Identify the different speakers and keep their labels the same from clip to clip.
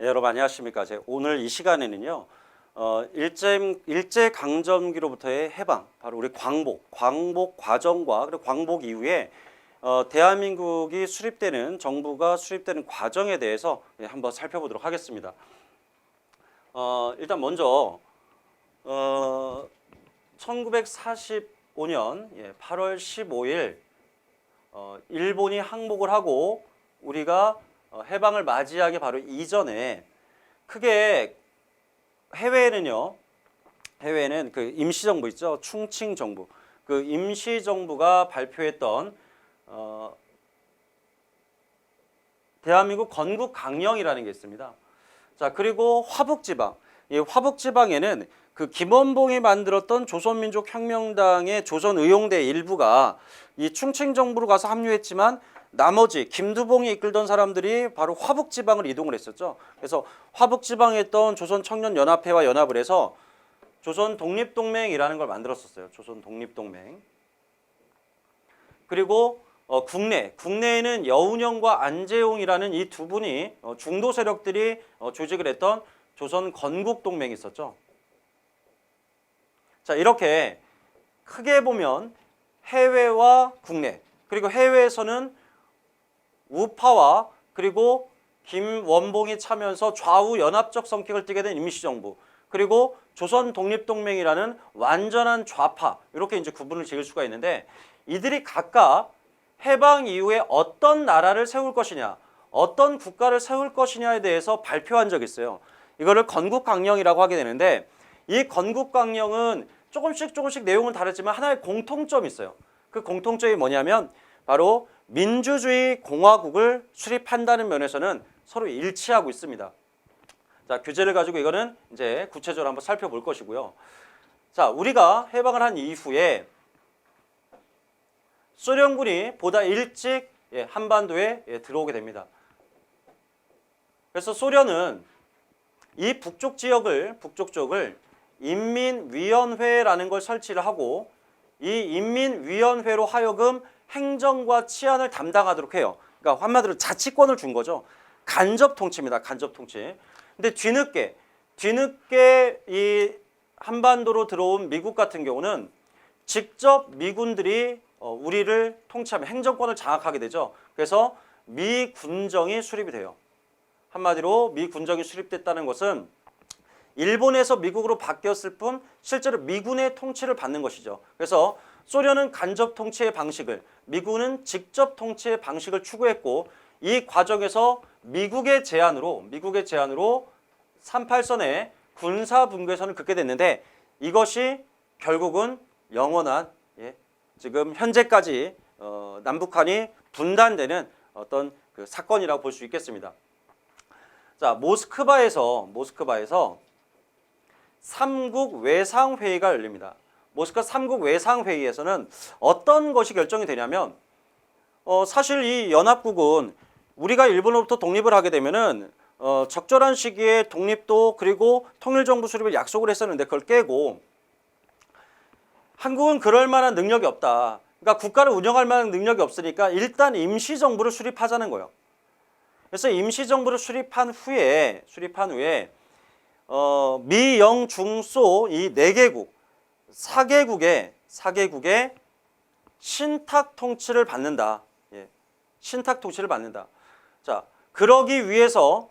Speaker 1: 네, 여러분 안녕하십니까. 오늘 이 시간에는요, 일제강점기로부터의 해방, 바로 우리 광복 과정과 그리고 광복 이후에 대한민국이 수립되는, 정부가 수립되는 과정에 대해서 한번 살펴보도록 하겠습니다. 일단 먼저 1945년 8월 15일 일본이 항복을 하고 우리가 해방을 맞이하기 바로 이전에 크게 해외에는 그 임시정부 있죠. 충칭정부. 그 임시정부가 발표했던 대한민국 건국강령이라는 게 있습니다. 자, 그리고 화북지방. 이 화북지방에는 그 김원봉이 만들었던 조선민족혁명당의 조선의용대 일부가 이 충칭정부로 가서 합류했지만 나머지 김두봉이 이끌던 사람들이 바로 화북지방을 이동을 했었죠. 그래서 화북지방에 있던 조선청년연합회와 연합을 해서 조선독립동맹이라는 걸 만들었었어요. 조선독립동맹. 그리고 국내에는 여운형과 안재용이라는 이 두 분이 중도 세력들이 조직을 했던 조선건국동맹이 있었죠. 자, 이렇게 크게 보면 해외와 국내, 그리고 해외에서는 우파와 그리고 김원봉이 차면서 좌우 연합적 성격을 띠게 된 임시정부, 그리고 조선독립동맹이라는 완전한 좌파, 이렇게 이제 구분을 지을 수가 있는데, 이들이 각각 해방 이후에 어떤 나라를 세울 것이냐, 어떤 국가를 세울 것이냐에 대해서 발표한 적이 있어요. 이거를 건국강령이라고 하게 되는데, 이 건국강령은 조금씩 내용은 다르지만 하나의 공통점이 있어요. 그 공통점이 뭐냐면 바로 민주주의 공화국을 수립한다는 면에서는 서로 일치하고 있습니다. 자, 규제를 가지고 이거는 이제 구체적으로 한번 살펴볼 것이고요. 자, 우리가 해방을 한 이후에 소련군이 보다 일찍 한반도에 들어오게 됩니다. 그래서 소련은 이 북쪽 지역을 인민위원회라는 걸 설치를 하고, 이 인민위원회로 하여금 행정과 치안을 담당하도록 해요. 그러니까 한마디로 자치권을 준 거죠. 간접 통치입니다. 간접 통치. 근데 뒤늦게 이 한반도로 들어온 미국 같은 경우는 직접 미군들이 우리를 통치하면 행정권을 장악하게 되죠. 그래서 미 군정이 수립이 돼요. 한마디로 미 군정이 수립됐다는 것은 일본에서 미국으로 바뀌었을 뿐 실제로 미군의 통치를 받는 것이죠. 그래서 소련은 간접 통치의 방식을, 미군은 직접 통치의 방식을 추구했고, 이 과정에서 미국의 제안으로 38선의 군사분계선을 긋게 됐는데, 이것이 결국은 영원한 지금 현재까지 남북한이 분단되는 어떤 그 사건이라고 볼 수 있겠습니다. 자, 모스크바에서 삼국 외상회의가 열립니다. 모스크바 삼국 외상회의에서는 어떤 것이 결정이 되냐면, 사실 이 연합국은 우리가 일본으로부터 독립을 하게 되면은 적절한 시기에 독립도 그리고 통일정부 수립을 약속을 했었는데 그걸 깨고, 한국은 그럴 만한 능력이 없다. 그러니까 국가를 운영할 만한 능력이 없으니까 일단 임시정부를 수립하자는 거예요. 그래서 임시정부를 수립한 후에 미, 영, 중, 소 이 4개국, 4개국의 신탁 통치를 받는다. 신탁 통치를 받는다. 자, 그러기 위해서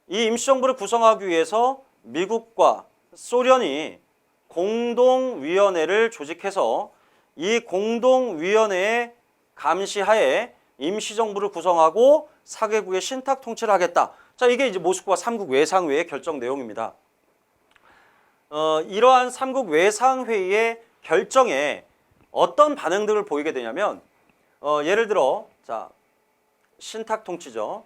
Speaker 1: 이 임시정부를 구성하기 위해서 미국과 소련이 공동위원회를 조직해서 이 공동위원회의 감시하에 임시정부를 구성하고 4개국의 신탁 통치를 하겠다. 자, 이게 이제 모스크바 삼국 외상회의의 결정 내용입니다. 이러한 삼국 외상회의의 결정에 어떤 반응들을 보이게 되냐면, 예를 들어, 자, 신탁 통치죠.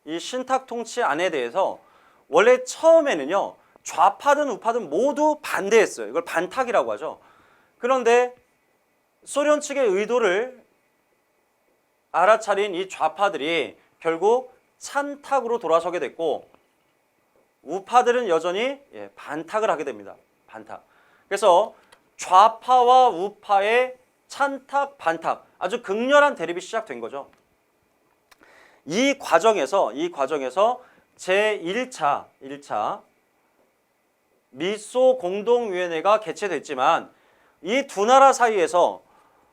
Speaker 1: 이 신탁 통치안에 대해서 원래 처음에는요, 좌파든 우파든 모두 반대했어요. 이걸 반탁이라고 하죠. 그런데 소련 측의 의도를 알아차린 이 좌파들이 결국 찬탁으로 돌아서게 됐고, 우파들은 여전히 반탁을 하게 됩니다. 반탁. 그래서 좌파와 우파의 찬탁, 반탁, 아주 극렬한 대립이 시작된 거죠. 이 과정에서 제1차 미소 공동위원회가 개최됐지만 이 두 나라 사이에서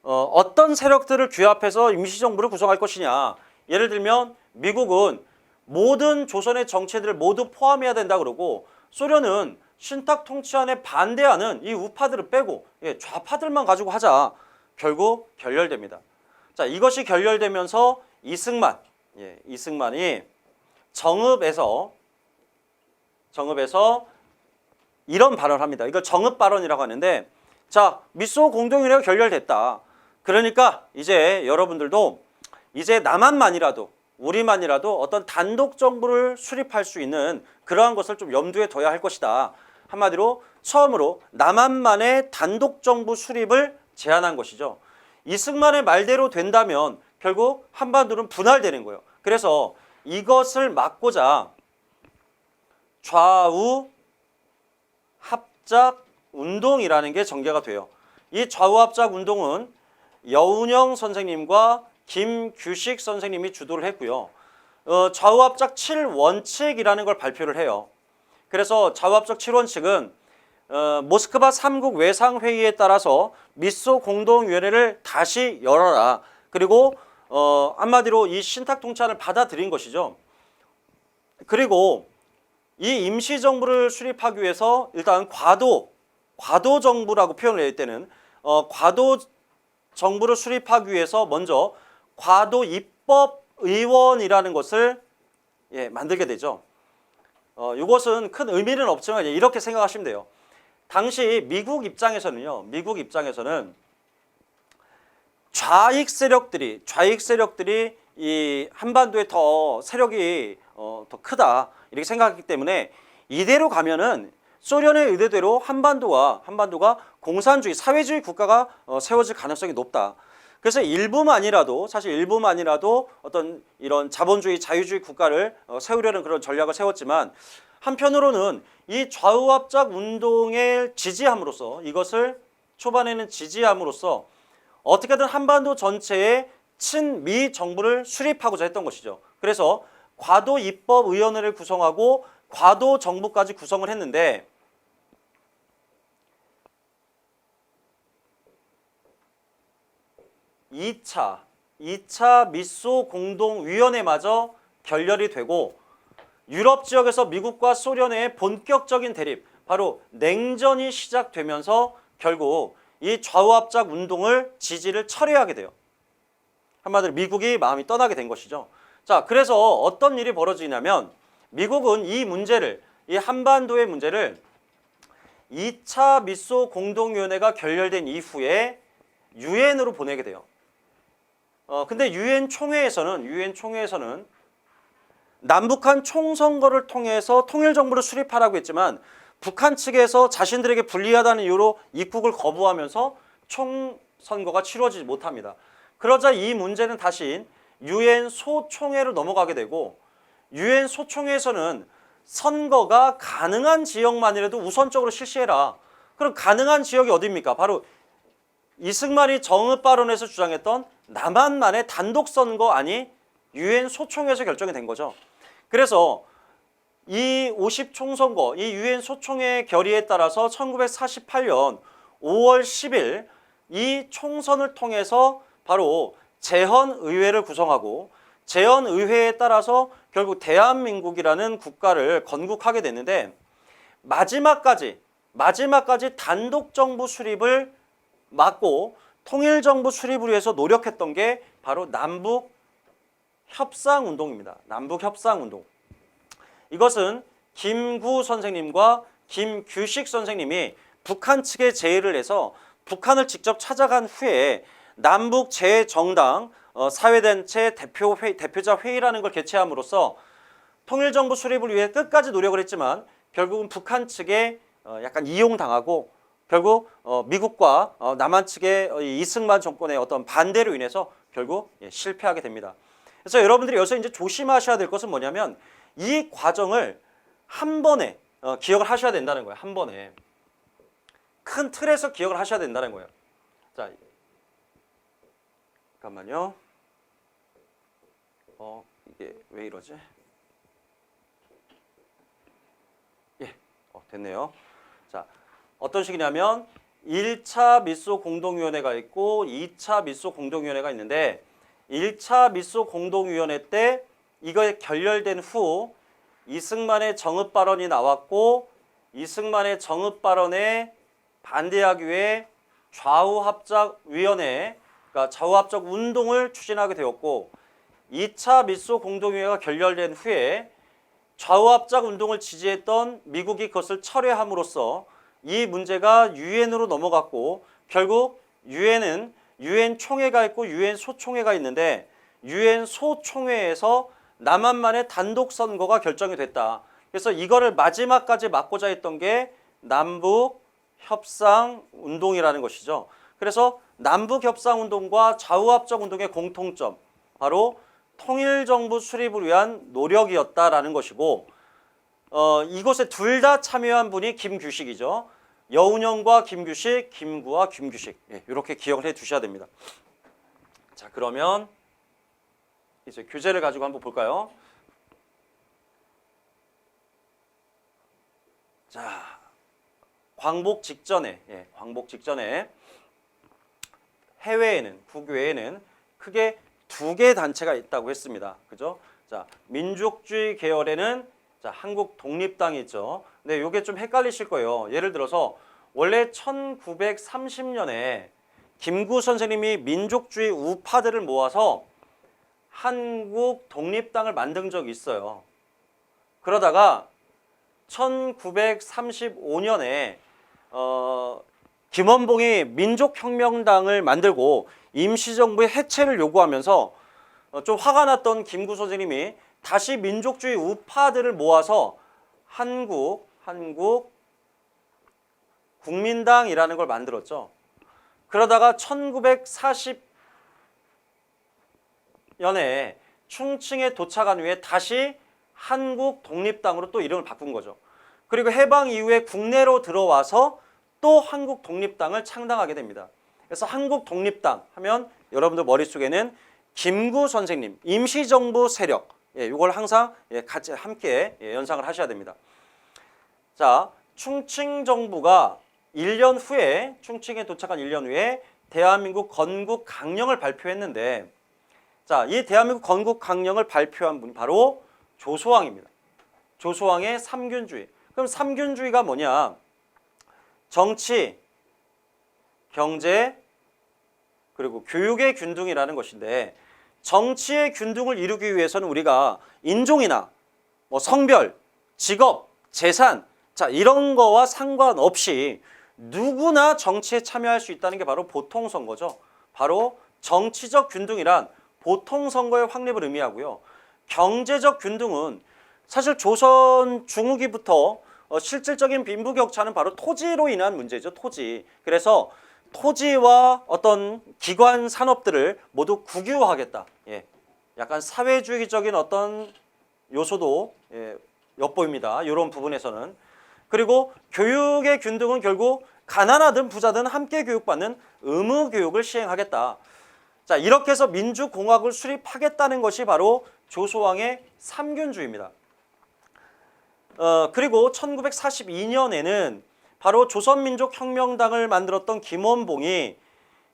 Speaker 1: 어떤 세력들을 규합해서 임시정부를 구성할 것이냐. 예를 들면 미국은 모든 조선의 정체들을 모두 포함해야 된다 그러고 소련은 신탁 통치안에 반대하는 이 우파들을 빼고 좌파들만 가지고 하자. 결국 결렬됩니다. 자, 이것이 결렬되면서 이승만이 정읍에서 이런 발언을 합니다. 이걸 정읍 발언이라고 하는데, 자, 미소 공동위원회가 결렬됐다. 그러니까 이제 여러분들도 이제 남한만이라도 우리만이라도 어떤 단독 정부를 수립할 수 있는 그러한 것을 좀 염두에 둬야 할 것이다. 한마디로 처음으로 남한만의 단독 정부 수립을 제안한 것이죠. 이승만의 말대로 된다면 결국 한반도는 분할되는 거예요. 그래서 이것을 막고자 좌우 합작 운동이라는 게 전개가 돼요. 이 좌우 합작 운동은 여운형 선생님과 김규식 선생님이 주도를 했고요. 좌우 합작 7원칙이라는 걸 발표를 해요. 그래서 좌우 합작 7원칙은 모스크바 3국 외상회의에 따라서 미소 공동위원회를 다시 열어라. 그리고 한마디로 이 신탁통치안을 받아들인 것이죠. 그리고 이 임시정부를 수립하기 위해서 일단 과도 정부라고 표현을 할 때는 과도 정부를 수립하기 위해서 먼저 과도 입법의원이라는 것을 만들게 되죠. 이것은 큰 의미는 없지만 이렇게 생각하시면 돼요. 당시 미국 입장에서는 좌익 세력들이 이 한반도에 더 세력이 더 크다 이렇게 생각했기 때문에 이대로 가면은 소련의 의도대로 한반도가 공산주의 사회주의 국가가 세워질 가능성이 높다. 그래서 일부만이라도 어떤 이런 자본주의 자유주의 국가를 세우려는 그런 전략을 세웠지만 한편으로는 이 좌우합작 운동에 지지함으로써 이것을 초반에는 지지함으로써 어떻게든 한반도 전체에 친미 정부를 수립하고자 했던 것이죠. 그래서 과도 입법위원회를 구성하고 과도 정부까지 구성을 했는데 이 차 미소 공동위원회마저 결렬이 되고 유럽 지역에서 미국과 소련의 본격적인 대립, 바로 냉전이 시작되면서 결국 이 좌우합작 운동을 지지를 철회하게 돼요. 한마디로 미국이 마음이 떠나게 된 것이죠. 자, 그래서 어떤 일이 벌어지냐면 미국은 이 한반도의 문제를 2차 미소 공동위원회가 결렬된 이후에 유엔으로 보내게 돼요. 근데 유엔 총회에서는 남북한 총선거를 통해서 통일정부를 수립하라고 했지만 북한 측에서 자신들에게 불리하다는 이유로 입국을 거부하면서 총선거가 치러지지 못합니다. 그러자 이 문제는 다시 유엔 소총회로 넘어가게 되고 유엔 소총회에서는 선거가 가능한 지역만이라도 우선적으로 실시해라. 그럼 가능한 지역이 어디입니까? 바로 이승만이 정읍 발언에서 주장했던 남한만의 단독 선거안이 유엔 소총회에서 결정이 된 거죠. 그래서 이 50총선거, 이 유엔 소총회 결의에 따라서 1948년 5월 10일 이 총선을 통해서 바로 제헌의회를 구성하고 제헌의회에 따라서 결국 대한민국이라는 국가를 건국하게 됐는데 마지막까지 단독 정부 수립을 막고 통일정부 수립을 위해서 노력했던 게 바로 남북 협상운동입니다. 남북 협상운동. 이것은 김구 선생님과 김규식 선생님이 북한 측에 제의를 해서 북한을 직접 찾아간 후에 남북 제 정당 사회단체 대표자 회의라는 걸 개최함으로써 통일정부 수립을 위해 끝까지 노력을 했지만 결국은 북한 측에 약간 이용당하고 결국 미국과 남한 측의 이승만 정권의 어떤 반대로 인해서 결국 실패하게 됩니다. 그래서 여러분들이 여기서 이제 조심하셔야 될 것은 뭐냐면 이 과정을 한 번에 기억을 하셔야 된다는 거예요. 한 번에 큰 틀에서 기억을 하셔야 된다는 거예요. 자, 잠깐만요. 이게 왜 이러지? 예, 됐네요. 자, 어떤 식이냐면 1차 미소 공동위원회가 있고 2차 미소 공동위원회가 있는데 1차 미소 공동위원회 때 이거에 결렬된 후 이승만의 정읍 발언이 나왔고 이승만의 정읍 발언에 반대하기 위해 좌우합작위원회, 그러니까 좌우합작 운동을 추진하게 되었고 2차 미소 공동위원회가 결렬된 후에 좌우합작 운동을 지지했던 미국이 그것을 철회함으로써 이 문제가 유엔으로 넘어갔고 결국 유엔은 유엔 총회가 있고 유엔 소총회가 있는데 유엔 소총회에서 남한만의 단독 선거가 결정이 됐다. 그래서 이거를 마지막까지 막고자 했던 게 남북 협상 운동이라는 것이죠. 그래서 남북 협상 운동과 좌우합작 운동의 공통점, 바로 통일정부 수립을 위한 노력이었다라는 것이고 이것에 둘 다 참여한 분이 김규식이죠. 여운형과 김규식, 김구와 김규식. 이렇게 기억을 해 두셔야 됩니다. 자, 그러면 이제 교재를 가지고 한번 볼까요? 자, 광복 직전에 해외에는, 국외에는 크게 두 개의 단체가 있다고 했습니다. 그죠? 자, 민족주의 계열에는 한국 독립당이 있죠. 근데 이게 좀 헷갈리실 거예요. 예를 들어서 원래 1930년에 김구 선생님이 민족주의 우파들을 모아서 한국 독립당을 만든 적이 있어요. 그러다가 1935년에 김원봉이 민족혁명당을 만들고 임시정부의 해체를 요구하면서 좀 화가 났던 김구 선생님이 다시 민족주의 우파들을 모아서 한국 국민당이라는 걸 만들었죠. 그러다가 1940년에 충칭에 도착한 후에 다시 한국 독립당으로 또 이름을 바꾼 거죠. 그리고 해방 이후에 국내로 들어와서 또 한국 독립당을 창당하게 됩니다. 그래서 한국 독립당 하면 여러분들 머릿속에는 김구 선생님, 임시정부 세력, 이걸 항상 같이 함께 연상을 하셔야 됩니다. 자, 충칭 정부가 1년 후에, 충칭에 도착한 1년 후에 대한민국 건국 강령을 발표했는데, 자, 이 대한민국 건국 강령을 발표한 분이 바로 조소왕입니다. 조소왕의 삼균주의. 그럼 삼균주의가 뭐냐? 정치, 경제, 그리고 교육의 균등이라는 것인데, 정치의 균등을 이루기 위해서는 우리가 인종이나 성별, 직업, 재산, 자, 이런 거와 상관없이 누구나 정치에 참여할 수 있다는 게 바로 보통선거죠. 바로 정치적 균등이란 보통선거의 확립을 의미하고요. 경제적 균등은 사실 조선 중후기부터 실질적인 빈부격차는 바로 토지로 인한 문제죠. 토지. 그래서 토지와 어떤 기관 산업들을 모두 국유화하겠다. 약간 사회주의적인 어떤 요소도 엿보입니다. 이런 부분에서는. 그리고 교육의 균등은 결국 가난하든 부자든 함께 교육받는 의무 교육을 시행하겠다. 자, 이렇게 해서 민주공화국을 수립하겠다는 것이 바로 조소왕의 삼균주의입니다. 그리고 1942년에는 바로 조선민족혁명당을 만들었던 김원봉이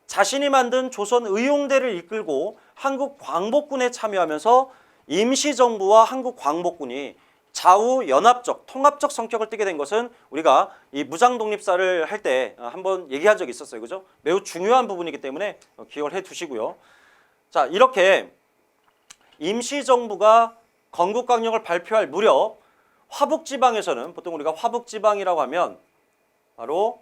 Speaker 1: 자신이 만든 조선의용대를 이끌고 한국광복군에 참여하면서 임시정부와 한국광복군이 좌우연합적, 통합적 성격을 띠게 된 것은 우리가 이 무장독립사를 할 때 한번 얘기한 적이 있었어요. 그죠? 매우 중요한 부분이기 때문에 기억을 해 두시고요. 자, 이렇게 임시정부가 건국강령을 발표할 무렵 화북지방에서는, 보통 우리가 화북지방이라고 하면 바로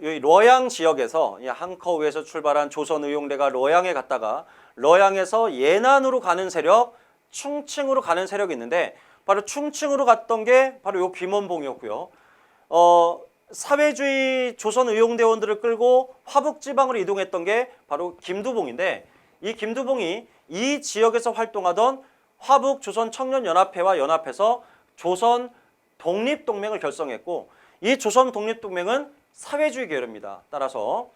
Speaker 1: 이 러양 지역에서, 항커우에서 출발한 조선의용대가 러양에 갔다가 러양에서 예난으로 가는 세력, 충칭으로 가는 세력이 있는데, 바로 충칭으로 갔던 게 바로 요 김원봉이었고요. 사회주의 조선의용대원들을 끌고 화북지방으로 이동했던 게 바로 김두봉인데, 이 김두봉이 이 지역에서 활동하던 화북 조선청년연합회와 연합해서 조선 독립동맹을 결성했고, 이 조선 독립동맹은 사회주의 계열입니다. 따라서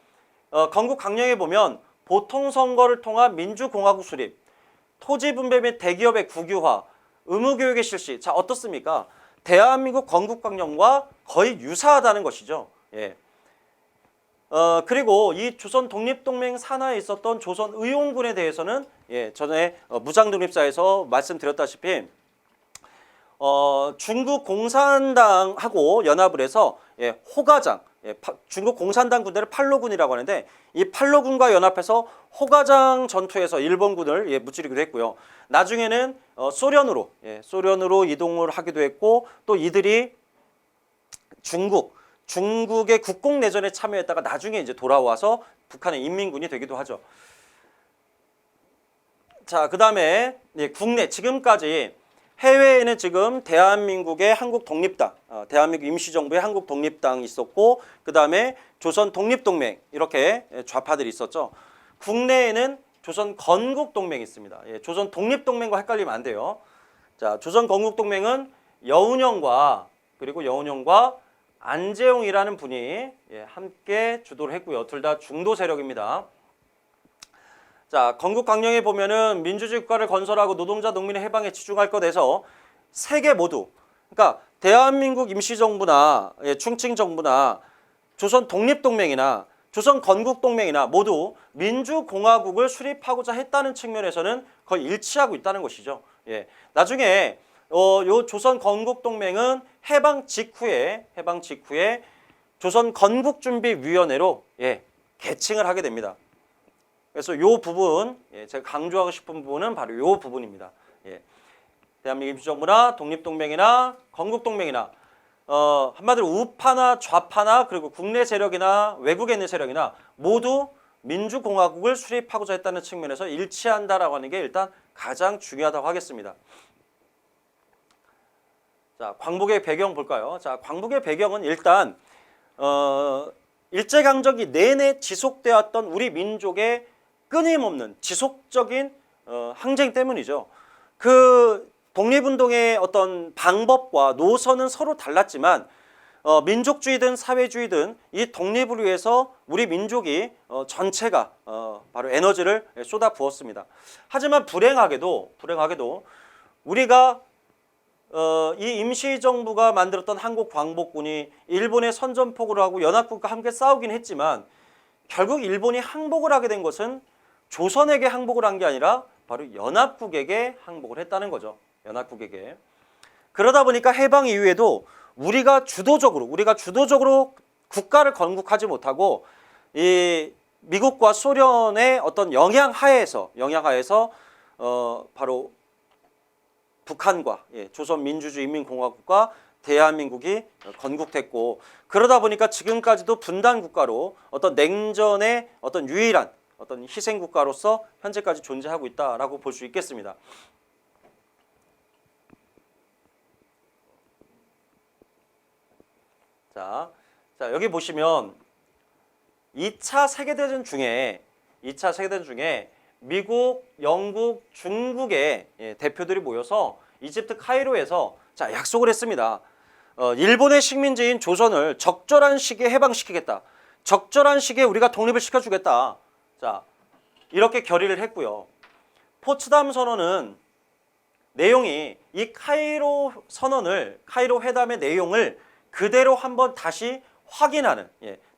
Speaker 1: 건국 강령에 보면 보통선거를 통한 민주공화국 수립, 토지 분배 및 대기업의 국유화, 의무교육의 실시. 자, 어떻습니까? 대한민국 건국강령과 거의 유사하다는 것이죠. 예. 그리고 이 조선 독립동맹 산하에 있었던 조선 의용군에 대해서는 예, 전에 무장독립사에서 말씀드렸다시피 중국 공산당하고 연합을 해서 예, 호가장, 예, 중국 공산당 군대를 팔로군이라고 하는데 이 팔로군과 연합해서 호가장 전투에서 일본군을 예, 무찌르기도 했고요. 나중에는 소련으로 소련으로 이동을 하기도 했고 또 이들이 중국의 국공내전에 참여했다가 나중에 이제 돌아와서 북한의 인민군이 되기도 하죠. 자, 그 다음에 예, 국내 지금까지 해외에는 지금 대한민국의 한국독립당, 대한민국 임시정부의 한국독립당이 있었고 그 다음에 조선 독립동맹 이렇게 좌파들이 있었죠. 국내에는 조선 건국동맹이 있습니다. 예, 조선 독립동맹과 헷갈리면 안 돼요. 자, 조선 건국동맹은 여운형과 안재홍이라는 분이 예, 함께 주도를 했고요. 둘 다 중도 세력입니다. 자, 건국강령에 보면은 민주주의 국가를 건설하고 노동자 농민의 해방에 집중할 것 해서 세계 모두, 그러니까 대한민국 임시정부나 예, 충칭정부나 조선 독립동맹이나 조선 건국동맹이나 모두 민주공화국을 수립하고자 했다는 측면에서는 거의 일치하고 있다는 것이죠. 예, 나중에 요 조선 건국동맹은 해방 직후에 조선 건국준비위원회로 예, 개칭을 하게 됩니다. 그래서 요 부분 예, 제가 강조하고 싶은 부분은 바로 요 부분입니다. 예, 대한민국 임시정부나 독립동맹이나 건국동맹이나 한마디로 우파나 좌파나 그리고 국내 세력이나 외국에 있는 세력이나 모두 민주공화국을 수립하고자 했다는 측면에서 일치한다라고 하는 게 일단 가장 중요하다고 하겠습니다. 자, 광복의 배경 볼까요? 자, 광복의 배경은 일단 일제강점기 내내 지속되었던 우리 민족의 끊임없는 지속적인 항쟁 때문이죠. 그 독립운동의 어떤 방법과 노선은 서로 달랐지만 민족주의든 사회주의든 이 독립을 위해서 우리 민족이 전체가 바로 에너지를 쏟아 부었습니다. 하지만 불행하게도 우리가 이 임시정부가 만들었던 한국광복군이 일본의 선전포고를 하고 연합국과 함께 싸우긴 했지만 결국 일본이 항복을 하게 된 것은 조선에게 항복을 한 게 아니라 바로 연합국에게 항복을 했다는 거죠. 연합국에게. 그러다 보니까 해방 이후에도 우리가 주도적으로 국가를 건국하지 못하고 이 미국과 소련의 어떤 영향하에서 바로 북한과 조선민주주의인민공화국과 대한민국이 건국됐고 그러다 보니까 지금까지도 분단 국가로 어떤 냉전의 어떤 유일한 어떤 희생 국가로서 현재까지 존재하고 있다라고 볼 수 있겠습니다. 자, 여기 보시면 2차 세계대전 중에 미국, 영국, 중국의 대표들이 모여서 이집트 카이로에서 자, 약속을 했습니다. 일본의 식민지인 조선을 적절한 시기에 해방시키겠다. 적절한 시기에 우리가 독립을 시켜주겠다. 자, 이렇게 결의를 했고요. 포츠담 선언은 내용이 이 카이로 회담의 내용을 그대로 한번 다시 확인하는,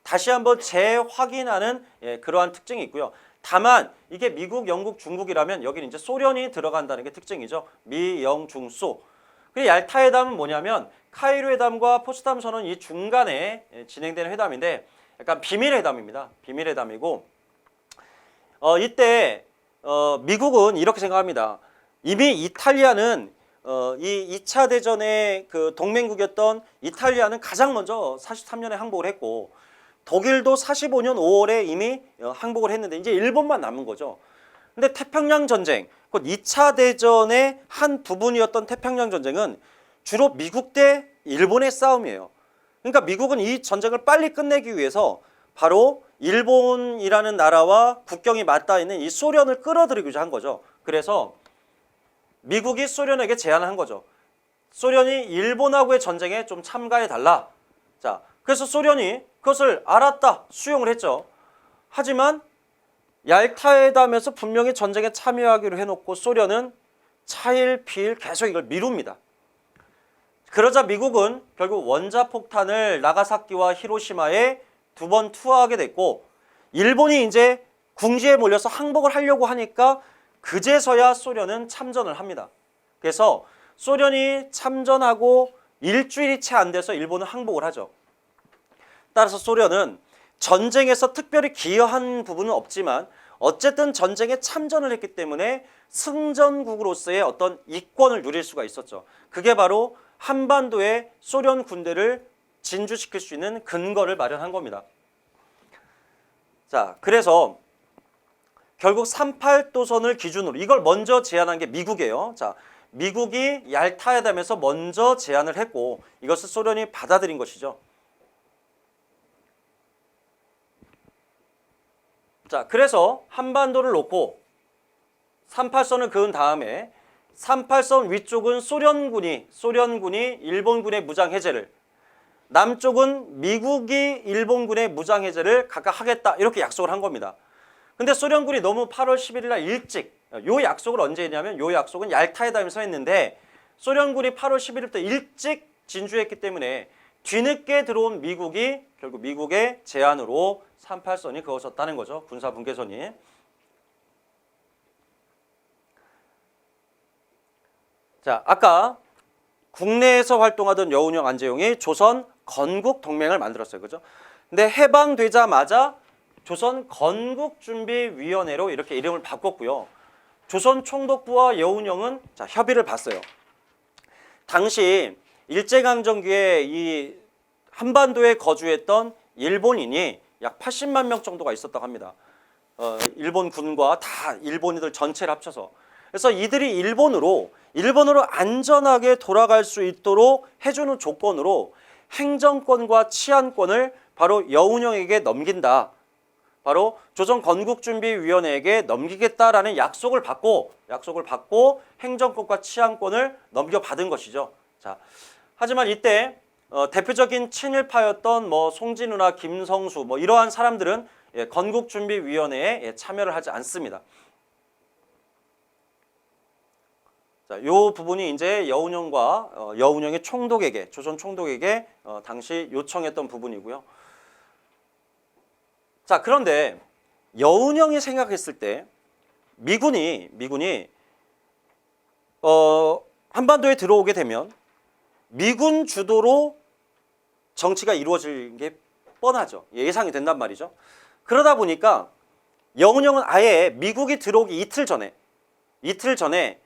Speaker 1: 다시 한번 재확인하는 그러한 특징이 있고요. 다만 이게 미국, 영국, 중국이라면 여기는 이제 소련이 들어간다는 게 특징이죠. 미, 영, 중, 소. 그 얄타 회담은 뭐냐면 카이로 회담과 포츠담 선언 이 중간에 진행되는 회담인데 약간 비밀 회담입니다. 비밀 회담이고 이때 미국은 이렇게 생각합니다. 이미 이탈리아는 이 2차 대전의 그 동맹국이었던 이탈리아는 가장 먼저 43년에 항복을 했고 독일도 45년 5월에 이미 항복을 했는데 이제 일본만 남은 거죠. 근데 태평양 전쟁, 곧 2차 대전의 한 부분이었던 태평양 전쟁은 주로 미국 대 일본의 싸움이에요. 그러니까 미국은 이 전쟁을 빨리 끝내기 위해서 바로 일본이라는 나라와 국경이 맞닿아 있는 이 소련을 끌어들이고자 한 거죠. 그래서 미국이 소련에게 제안을 한 거죠. 소련이 일본하고의 전쟁에 좀 참가해 달라. 자, 그래서 소련이 그것을 알았다, 수용을 했죠. 하지만 얄타회담에서 분명히 전쟁에 참여하기로 해놓고 소련은 차일 피일 계속 이걸 미룹니다. 그러자 미국은 결국 원자폭탄을 나가사키와 히로시마에 2번 투하하게 됐고, 일본이 이제 궁지에 몰려서 항복을 하려고 하니까 그제서야 소련은 참전을 합니다. 그래서 소련이 참전하고 일주일이 채 안 돼서 일본은 항복을 하죠. 따라서 소련은 전쟁에서 특별히 기여한 부분은 없지만 어쨌든 전쟁에 참전을 했기 때문에 승전국으로서의 어떤 이권을 누릴 수가 있었죠. 그게 바로 한반도에 소련 군대를 진주시킬 수 있는 근거를 마련한 겁니다. 자, 그래서 결국 38도선을 기준으로 이걸 먼저 제안한 게 미국이에요. 자, 미국이 얄타회담에서 먼저 제안을 했고 이것을 소련이 받아들인 것이죠. 자, 그래서 한반도를 놓고 38선을 그은 다음에 38선 위쪽은 소련군이 일본군의 무장 해제를, 남쪽은 미국이 일본군의 무장 해제를 각각 하겠다 이렇게 약속을 한 겁니다. 근데 소련군이 너무 8월 11일 날 일찍, 요 약속을 언제 했냐면 요 약속은 얄타회담에서 했는데 소련군이 8월 11일부터 일찍 진주했기 때문에 뒤늦게 들어온 미국이 결국 미국의 제안으로 38선이 그어졌다는 거죠. 군사 분계선이. 자, 아까 국내에서 활동하던 여운형, 안재용이 조선 건국동맹을 만들었어요. 그죠? 근데 해방되자마자 조선 건국준비위원회로 이렇게 이름을 바꿨고요. 조선 총독부와 여운형은 자, 협의를 봤어요. 당시 일제강점기에 이 한반도에 거주했던 일본인이 약 80만 명 정도가 있었다고 합니다. 일본 군과 다 일본인들 전체를 합쳐서. 그래서 이들이 일본으로 안전하게 돌아갈 수 있도록 해주는 조건으로 행정권과 치안권을 바로 여운형에게 넘긴다. 바로 조선 건국준비위원회에게 넘기겠다라는 약속을 받고 행정권과 치안권을 넘겨받은 것이죠. 자, 하지만 이때 대표적인 친일파였던 뭐 송진우나 김성수 뭐 이러한 사람들은 건국준비위원회에 참여를 하지 않습니다. 자, 요 부분이 이제 여운형과 여운형의 총독에게, 조선 총독에게 당시 요청했던 부분이고요. 자, 그런데 여운형이 생각했을 때 미군이 한반도에 들어오게 되면 미군 주도로 정치가 이루어질 게 뻔하죠. 예상이 된단 말이죠. 그러다 보니까 여운형은 아예 미국이 들어오기 이틀 전에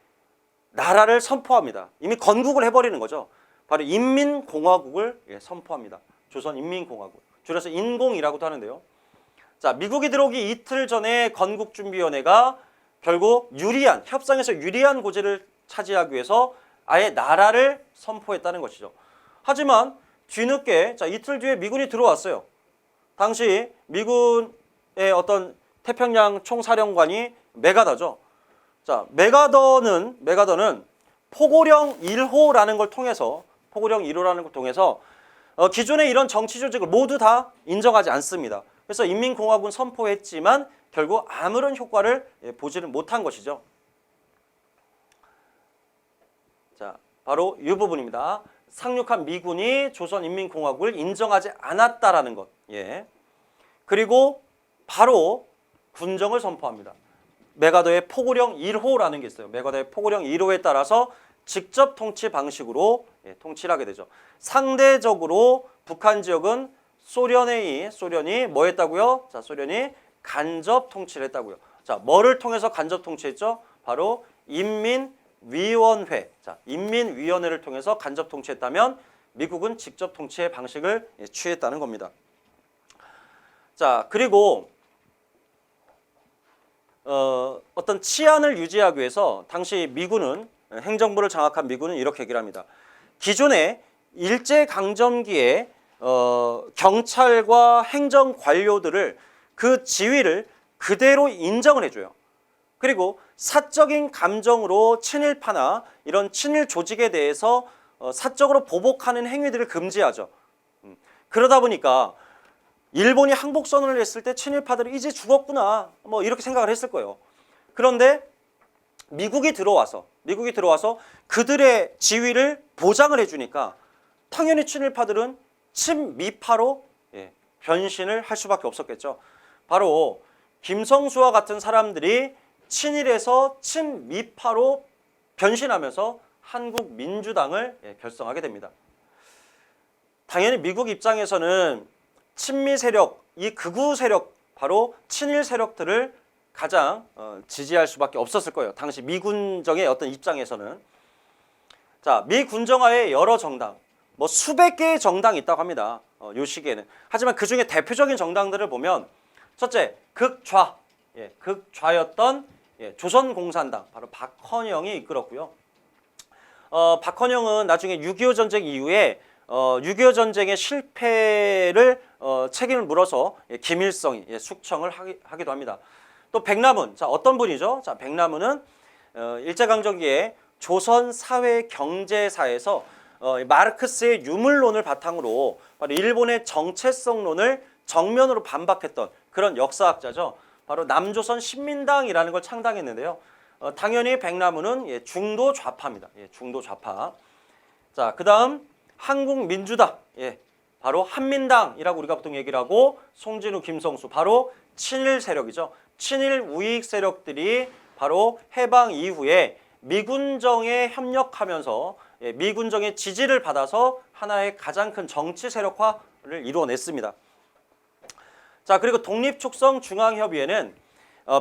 Speaker 1: 나라를 선포합니다. 이미 건국을 해버리는 거죠. 바로 인민공화국을 선포합니다. 조선인민공화국. 줄여서 인공이라고도 하는데요. 자, 미국이 들어오기 이틀 전에 건국준비위원회가 결국 협상에서 유리한 고지를 차지하기 위해서 아예 나라를 선포했다는 것이죠. 하지만 뒤늦게, 자, 이틀 뒤에 미군이 들어왔어요. 당시 미군의 어떤 태평양 총사령관이 메가더죠. 자, 메가더는 포고령 1호라는 걸 통해서 기존의 이런 정치 조직을 모두 다 인정하지 않습니다. 그래서 인민공화국은 선포했지만 결국 아무런 효과를 보지는 못한 것이죠. 자, 바로 이 부분입니다. 상륙한 미군이 조선인민공화국을 인정하지 않았다라는 것. 예. 그리고 바로 군정을 선포합니다. 메가더의 포고령 1호라는 게 있어요. 메가더의 포고령 1호에 따라서 직접 통치 방식으로 통치를 하게 되죠. 상대적으로 북한 지역은 소련이 뭐 했다고요? 자, 소련이 간접 통치를 했다고요. 자, 뭐를 통해서 간접 통치했죠? 바로 인민위원회. 자, 인민위원회를 통해서 간접 통치했다면 미국은 직접 통치의 방식을 취했다는 겁니다. 자, 그리고 어떤 치안을 유지하기 위해서 당시 행정부를 장악한 미군은 이렇게 얘기를 합니다. 기존에 일제강점기에 경찰과 행정 관료들을 그 지위를 그대로 인정을 해줘요. 그리고 사적인 감정으로 친일파나 이런 친일 조직에 대해서 사적으로 보복하는 행위들을 금지하죠. 그러다 보니까 일본이 항복선언을 했을 때 친일파들이 이제 죽었구나 뭐 이렇게 생각을 했을 거예요. 그런데 미국이 들어와서 그들의 지위를 보장을 해주니까 당연히 친일파들은 친미파로 변신을 할 수밖에 없었겠죠. 바로 김성수와 같은 사람들이 친일에서 친미파로 변신하면서 한국민주당을 결성하게 됩니다. 당연히 미국 입장에서는 친미 세력, 이 극우 세력, 바로 친일 세력들을 가장 지지할 수밖에 없었을 거예요. 당시 미군정의 어떤 입장에서는. 자, 미군정화의 여러 정당, 뭐 수백 개의 정당이 있다고 합니다. 요 시기에는. 하지만 그 중에 대표적인 정당들을 보면 첫째, 극좌였던 조선공산당, 바로 박헌영이 이끌었고요. 박헌영은 나중에 6.25 전쟁 이후에 6.25 전쟁의 실패를 책임을 물어서 김일성이 숙청을 하기도 합니다. 또 백남훈, 자 어떤 분이죠? 자 백남훈은 일제강점기에 조선 사회 경제사에서 마르크스의 유물론을 바탕으로 바로 일본의 정체성론을 정면으로 반박했던 그런 역사학자죠. 바로 남조선 신민당이라는 걸 창당했는데요. 당연히 백남훈은 중도 좌파입니다. 중도 좌파. 자, 그다음 한국민주당, 바로 한민당이라고 우리가 보통 얘기를 하고 송진우, 김성수, 바로 친일 세력이죠. 친일 우익 세력들이 바로 해방 이후에 미군정에 협력하면서 미군정의 지지를 받아서 하나의 가장 큰 정치 세력화를 이루어냈습니다. 자, 그리고 독립촉성중앙협의회는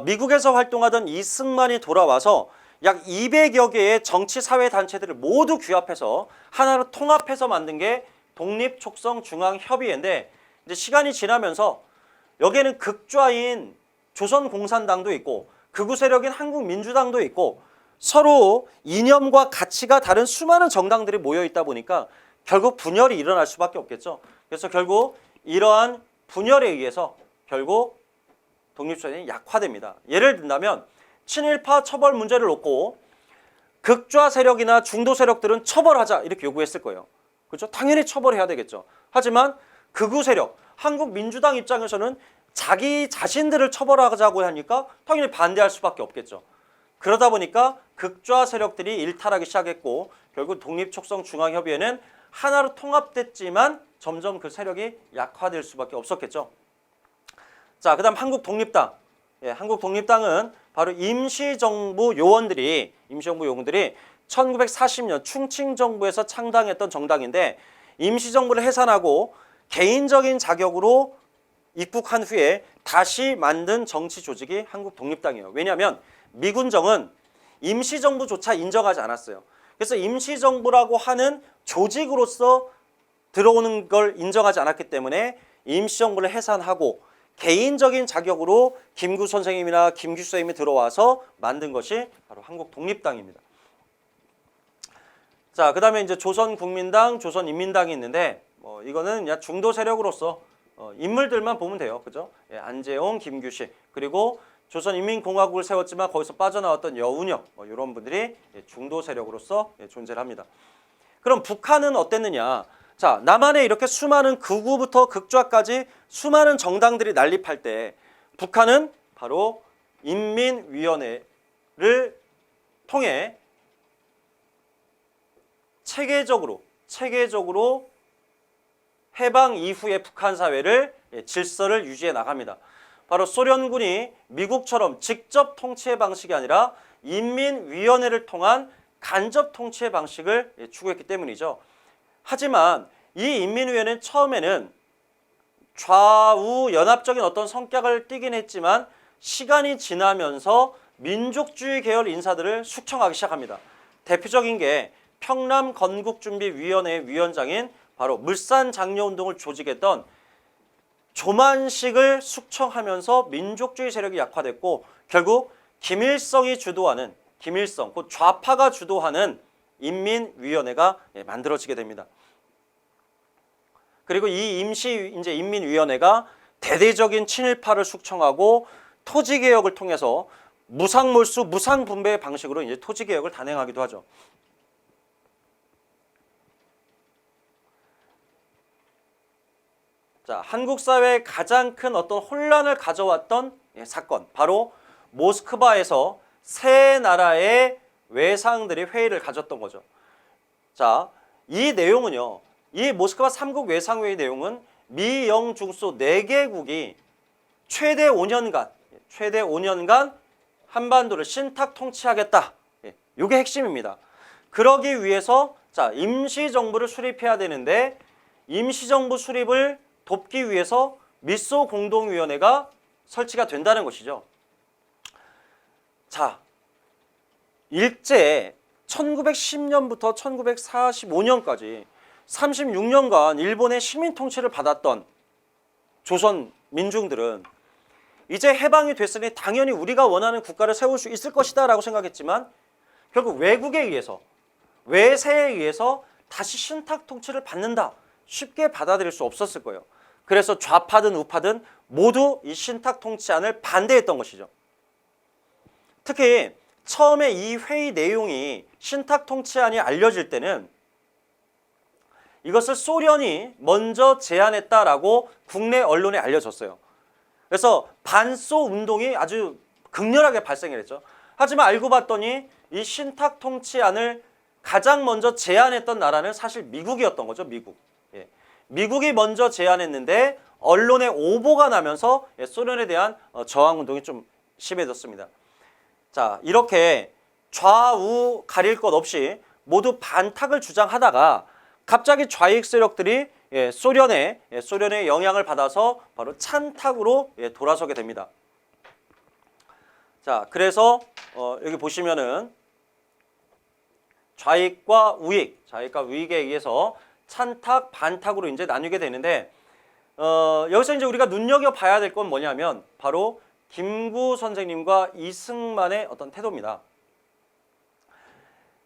Speaker 1: 미국에서 활동하던 이승만이 돌아와서 약 200여 개의 정치 사회 단체들을 모두 규합해서 하나로 통합해서 만든 게 독립촉성중앙협의회인데 이제 시간이 지나면서 여기에는 극좌인 조선공산당도 있고 극우 세력인 한국민주당도 있고 서로 이념과 가치가 다른 수많은 정당들이 모여 있다 보니까 결국 분열이 일어날 수밖에 없겠죠. 그래서 결국 이러한 분열에 의해서 결국 독립선언이 약화됩니다. 예를 든다면 친일파 처벌 문제를 놓고 극좌 세력이나 중도 세력들은 처벌하자 이렇게 요구했을 거예요. 그렇죠? 당연히 처벌해야 되겠죠. 하지만 극우 세력, 한국민주당 입장에서는 자기 자신들을 처벌하자고 하니까 당연히 반대할 수밖에 없겠죠. 그러다 보니까 극좌 세력들이 일탈하기 시작했고 결국 독립촉성중앙협의회는 하나로 통합됐지만 점점 그 세력이 약화될 수밖에 없었겠죠. 자, 그다음 한국독립당. 한국독립당은 바로 임시정부 요원들이 1940년 충칭정부에서 창당했던 정당인데 임시정부를 해산하고 개인적인 자격으로 입국한 후에 다시 만든 정치 조직이 한국독립당이에요. 왜냐하면 미군정은 임시정부조차 인정하지 않았어요. 그래서 임시정부라고 하는 조직으로서 들어오는 걸 인정하지 않았기 때문에 임시정부를 해산하고 개인적인 자격으로 김구 선생님이나 김규 선생님이 들어와서 만든 것이 바로 한국독립당입니다. 자, 그 다음에 이제 조선국민당, 조선인민당이 있는데 이거는 그냥 중도 세력으로서 인물들만 보면 돼요. 그죠? 안재홍, 김규식, 그리고 조선인민공화국을 세웠지만 거기서 빠져나왔던 여운형 이런 분들이 중도 세력으로서 존재를 합니다. 그럼 북한은 어땠느냐? 자, 남한에 이렇게 수많은 극우부터 극좌까지 수많은 정당들이 난립할 때 북한은 바로 인민위원회를 통해 체계적으로 해방 이후의 북한 사회를 질서를 유지해 나갑니다. 바로 소련군이 미국처럼 직접 통치의 방식이 아니라 인민위원회를 통한 간접 통치의 방식을 추구했기 때문이죠. 하지만 이 인민위원회는 처음에는 좌우 연합적인 어떤 성격을 띠긴 했지만 시간이 지나면서 민족주의 계열 인사들을 숙청하기 시작합니다. 대표적인 게 평남건국준비위원회 위원장인 바로 물산장려운동을 조직했던 조만식을 숙청하면서 민족주의 세력이 약화됐고 결국 김일성이 주도하는 곧 좌파가 주도하는 인민위원회가 만들어지게 됩니다. 그리고 이 이제 인민위원회가 대대적인 친일파를 숙청하고 토지개혁을 통해서 무상몰수, 무상분배 방식으로 이제 토지개혁을 단행하기도 하죠. 자, 한국 사회에 가장 큰 어떤 혼란을 가져왔던 사건, 바로 모스크바에서 세 나라의 외상들이 회의를 가졌던 거죠. 자, 이 내용은요, 이 모스크바 3국 외상회의 내용은 미, 영, 중소 4개국이 최대 5년간 한반도를 신탁 통치하겠다. 이게 핵심입니다. 그러기 위해서 자, 임시정부를 수립해야 되는데 임시정부 수립을 돕기 위해서 미소 공동위원회가 설치가 된다는 것이죠. 자, 일제 1910년부터 1945년까지 36년간 일본의 식민 통치를 받았던 조선 민중들은 이제 해방이 됐으니 당연히 우리가 원하는 국가를 세울 수 있을 것이다 라고 생각했지만 결국 외국에 의해서, 외세에 의해서 다시 신탁 통치를 받는다, 쉽게 받아들일 수 없었을 거예요. 그래서 좌파든 우파든 모두 이 신탁 통치안을 반대했던 것이죠. 특히 처음에 이 회의 내용이 신탁 통치안이 알려질 때는 이것을 소련이 먼저 제안했다라고 국내 언론에 알려졌어요. 그래서 반소 운동이 아주 극렬하게 발생했죠. 하지만 알고 봤더니 이 신탁 통치안을 가장 먼저 제안했던 나라는 사실 미국이었던 거죠. 미국. 미국이 먼저 제안했는데 언론에 오보가 나면서 소련에 대한 저항 운동이 좀 심해졌습니다. 자, 이렇게 좌우 가릴 것 없이 모두 반탁을 주장하다가 갑자기 좌익 세력들이 소련의 영향을 받아서 바로 찬탁으로 돌아서게 됩니다. 자, 그래서 여기 보시면은 좌익과 우익에 의해서 찬탁, 반탁으로 이제 나뉘게 되는데 여기서 이제 우리가 눈여겨봐야 될 건 뭐냐면 바로 김구 선생님과 이승만의 어떤 태도입니다.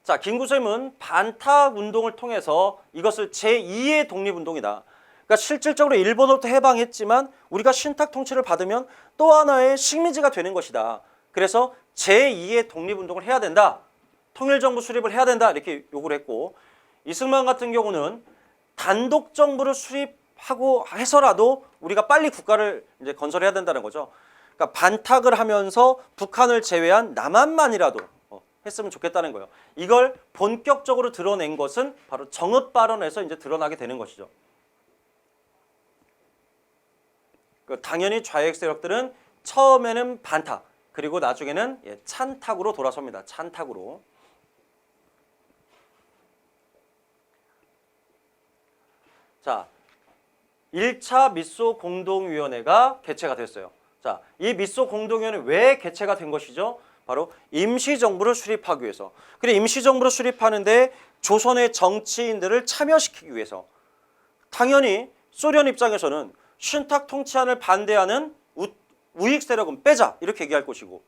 Speaker 1: 자, 김구 선생님은 반탁 운동을 통해서 이것을 제2의 독립운동이다. 그러니까 실질적으로 일본으로부터 해방했지만 우리가 신탁 통치를 받으면 또 하나의 식민지가 되는 것이다. 그래서 제2의 독립운동을 해야 된다. 통일정부 수립을 해야 된다. 이렇게 요구를 했고, 이승만 같은 경우는 단독 정부를 수립하고 해서라도 우리가 빨리 국가를 이제 건설해야 된다는 거죠. 그러니까 반탁을 하면서 북한을 제외한 남한만이라도 했으면 좋겠다는 거예요. 이걸 본격적으로 드러낸 것은 바로 정읍 발언에서 이제 드러나게 되는 것이죠. 당연히 좌익 세력들은 처음에는 반탁, 그리고 나중에는 찬탁으로 돌아섭니다. 찬탁으로. 자, 1차 미소 공동위원회가 개최가 됐어요. 자, 이 미소 공동위원회 왜 개최가 된 것이죠? 바로 임시정부를 수립하기 위해서. 그리고 임시정부를 수립하는데 조선의 정치인들을 참여시키기 위해서. 당연히 소련 입장에서는 신탁 통치안을 반대하는 우익 세력은 빼자 이렇게 얘기할 것이고,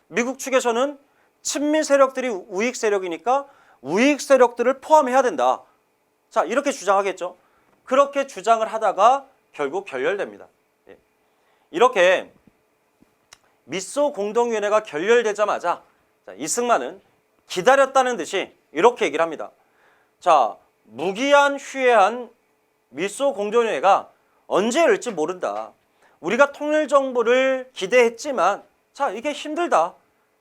Speaker 1: 미국 측에서는 친미 세력들이 우익 세력이니까 우익 세력들을 포함해야 된다. 자, 이렇게 주장하겠죠. 그렇게 주장을 하다가 결국 결렬됩니다. 이렇게 미소 공동위원회가 결렬되자마자 이승만은 기다렸다는 듯이 이렇게 얘기를 합니다. 자, 무기한 휴회한 미소 공동위원회가 언제 열지 모른다. 우리가 통일정부를 기대했지만 자, 이게 힘들다.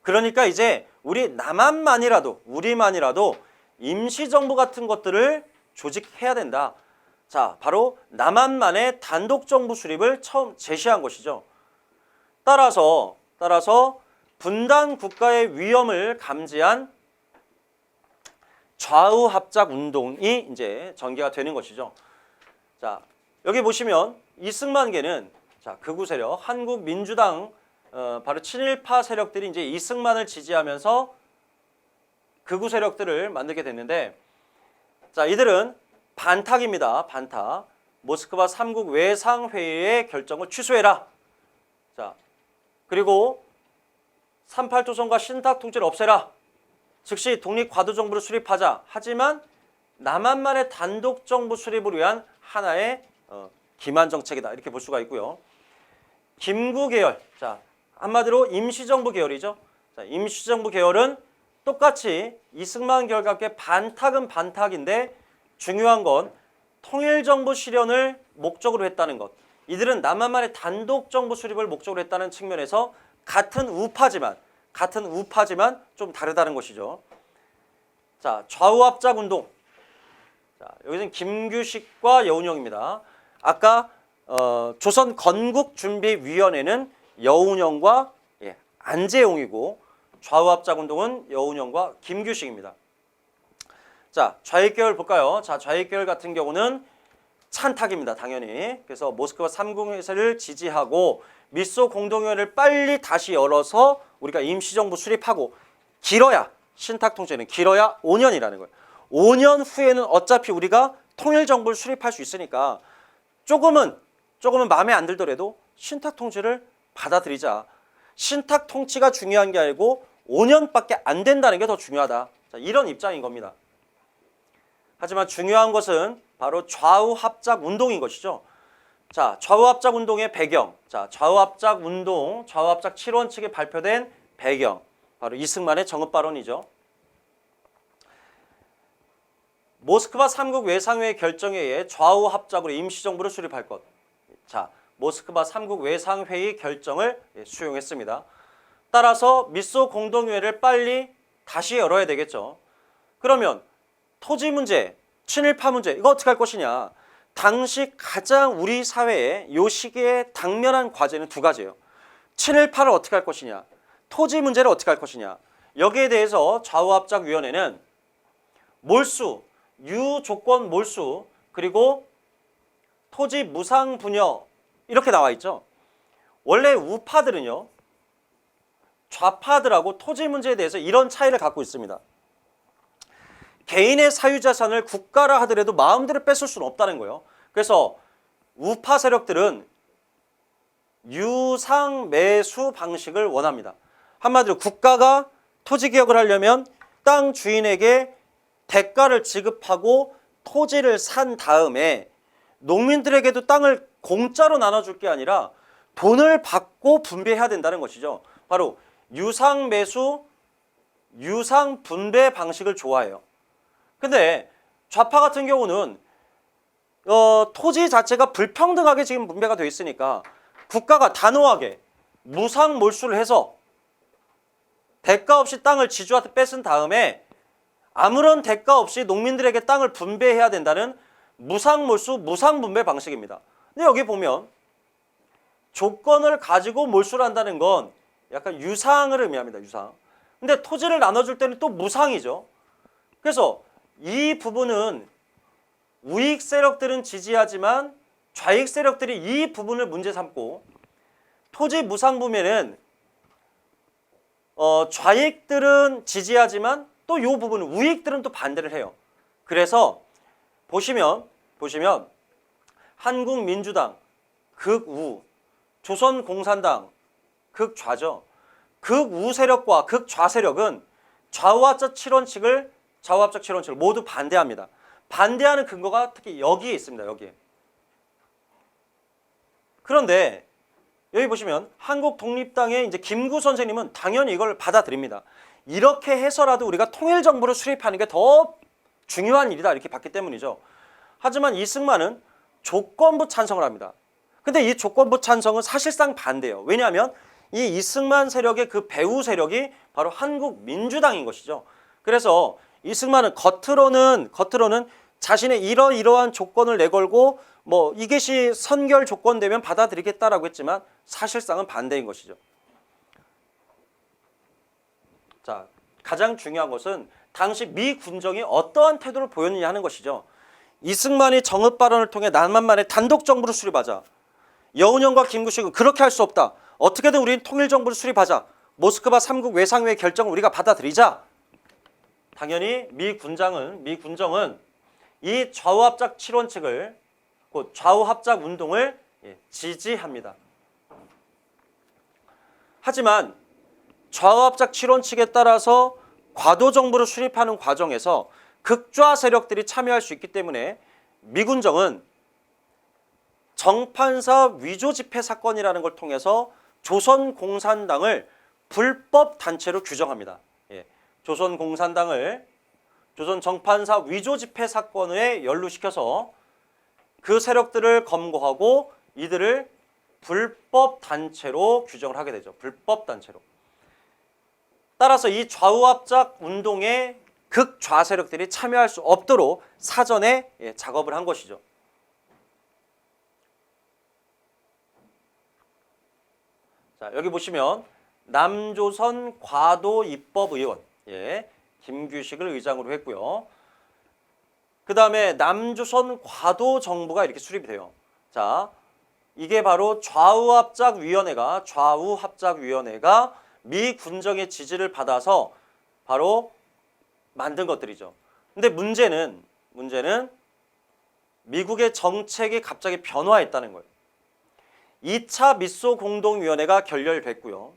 Speaker 1: 그러니까 이제 우리만이라도 임시정부 같은 것들을 조직해야 된다. 자, 바로 남한만의 단독정부 수립을 처음 제시한 것이죠. 따라서 분단 국가의 위험을 감지한 좌우 합작 운동이 이제 전개가 되는 것이죠. 자, 여기 보시면 이승만계는 자, 극우 세력, 한국 민주당 바로 친일파 세력들이 이제 이승만을 지지하면서 극우 세력들을 만들게 됐는데, 자, 이들은 반탁입니다. 반탁. 모스크바 3국 외상회의의 결정을 취소해라. 자, 그리고 38조선과 신탁 통치를 없애라. 즉시 독립과도정부를 수립하자. 하지만 남한만의 단독정부 수립을 위한 하나의 기만 정책이다. 이렇게 볼 수가 있고요. 김구 계열. 자, 한마디로 임시정부 계열이죠. 자, 임시정부 계열은 똑같이 이승만 계열과 함께 반탁은 반탁인데 중요한 건 통일정부 실현을 목적으로 했다는 것. 이들은 남한만의 단독 정부 수립을 목적으로 했다는 측면에서 같은 우파지만 좀 다르다는 것이죠. 자, 좌우합작 운동. 자, 여기서는 김규식과 여운형입니다. 아까 조선 건국준비위원회는 여운형과 안재용이고 좌우합작 운동은 여운형과 김규식입니다. 자, 좌익계열 볼까요? 자, 좌익계열 같은 경우는 찬탁입니다. 당연히. 그래서 모스크바 3국회를 지지하고 미소 공동위원회를 빨리 다시 열어서 우리가 임시정부 수립하고 길어야 신탁 통제는 길어야 5년이라는 거예요. 5년 후에는 어차피 우리가 통일정부를 수립할 수 있으니까 조금은 마음에 안 들더라도 신탁 통치를 받아들이자. 신탁 통치가 중요한 게 아니고 5년밖에 안 된다는 게 더 중요하다. 자, 이런 입장인 겁니다. 하지만 중요한 것은 바로 좌우합작 운동인 것이죠. 자, 좌우합작 운동의 배경. 자, 좌우합작 운동, 좌우합작 7원칙에 발표된 배경. 바로 이승만의 정읍 발언이죠. 모스크바 3국 외상회의 결정에 의해 좌우합작으로 임시정부를 수립할 것. 자, 모스크바 3국 외상회의 결정을 수용했습니다. 따라서 미소 공동위원회를 빨리 다시 열어야 되겠죠. 그러면 토지 문제, 친일파 문제 이거 어떻게 할 것이냐. 당시 가장 우리 사회에 이 시기에 당면한 과제는 두 가지예요. 친일파를 어떻게 할 것이냐. 토지 문제를 어떻게 할 것이냐. 여기에 대해서 좌우합작위원회는 몰수, 유조건 몰수 그리고 토지 무상 분여 이렇게 나와 있죠. 원래 우파들은요. 좌파들하고 토지 문제에 대해서 이런 차이를 갖고 있습니다. 개인의 사유재산을 국가라 하더라도 마음대로 뺏을 수는 없다는 거예요. 그래서 우파 세력들은 유상 매수 방식을 원합니다. 한마디로 국가가 토지 개혁을 하려면 땅 주인에게 대가를 지급하고 토지를 산 다음에 농민들에게도 땅을 공짜로 나눠줄 게 아니라 돈을 받고 분배해야 된다는 것이죠. 바로 유상 매수, 유상 분배 방식을 좋아해요. 근데 좌파 같은 경우는 토지 자체가 불평등하게 지금 분배가 되어 있으니까 국가가 단호하게 무상 몰수를 해서 대가 없이 땅을 지주한테 뺏은 다음에 아무런 대가 없이 농민들에게 땅을 분배해야 된다는 무상 몰수, 무상 분배 방식입니다. 근데 여기 보면 조건을 가지고 몰수를 한다는 건 약간 유상을 의미합니다. 유상. 근데 토지를 나눠줄 때는 또 무상이죠. 그래서 이 부분은 우익 세력들은 지지하지만 좌익 세력들이 이 부분을 문제 삼고 토지 무상 분배는 좌익들은 지지하지만 또 이 부분은 우익들은 또 반대를 해요. 그래서 보시면 한국민주당 극우, 조선공산당 극좌죠. 극우 세력과 극좌 세력은 좌우합작 7원칙을 모두 반대합니다. 반대하는 근거가 특히 여기에 있습니다. 여기에. 그런데 여기 보시면 한국독립당의 이제 김구 선생님은 당연히 이걸 받아들입니다. 이렇게 해서라도 우리가 통일정부를 수립하는 게 더 중요한 일이다 이렇게 봤기 때문이죠. 하지만 이승만은 조건부 찬성을 합니다. 근데 이 조건부 찬성은 사실상 반대예요. 왜냐하면 이 이승만 세력의 그 배후 세력이 바로 한국민주당인 것이죠. 그래서 이승만은 겉으로는 자신의 이러이러한 조건을 내걸고 뭐 이것이 선결 조건 되면 받아들이겠다라고 했지만 사실상은 반대인 것이죠. 자, 가장 중요한 것은 당시 미 군정이 어떠한 태도를 보였느냐 하는 것이죠. 이승만이 정읍 발언을 통해 남한만의 단독 정부를 수립하자. 여운형과 김구식은 그렇게 할 수 없다. 어떻게든 우리는 통일정부를 수립하자. 모스크바 3국 외상회의 결정을 우리가 받아들이자. 당연히 미 군정은 이 좌우합작 7원칙을 곧 좌우합작 운동을 지지합니다. 하지만 좌우합작 7원칙에 따라서 과도정부를 수립하는 과정에서 극좌 세력들이 참여할 수 있기 때문에 미군정은 정판사 위조 집회 사건이라는 걸 통해서 조선공산당을 불법 단체로 규정합니다. 조선공산당을 조선 정판사 위조 집회 사건에 연루시켜서 그 세력들을 검거하고 이들을 불법 단체로 규정을 하게 되죠. 불법 단체로. 따라서 이 좌우합작 운동에 극좌 세력들이 참여할 수 없도록 사전에 작업을 한 것이죠. 자, 여기 보시면 남조선 과도 입법의원, 김규식을 의장으로 했고요. 그 다음에 남조선 과도 정부가 이렇게 수립이 돼요. 자, 이게 바로 좌우합작위원회가 미 군정의 지지를 받아서 바로 만든 것들이죠. 근데 문제는 미국의 정책이 갑자기 변화했다는 거예요. 2차 미소 공동위원회가 결렬됐고요.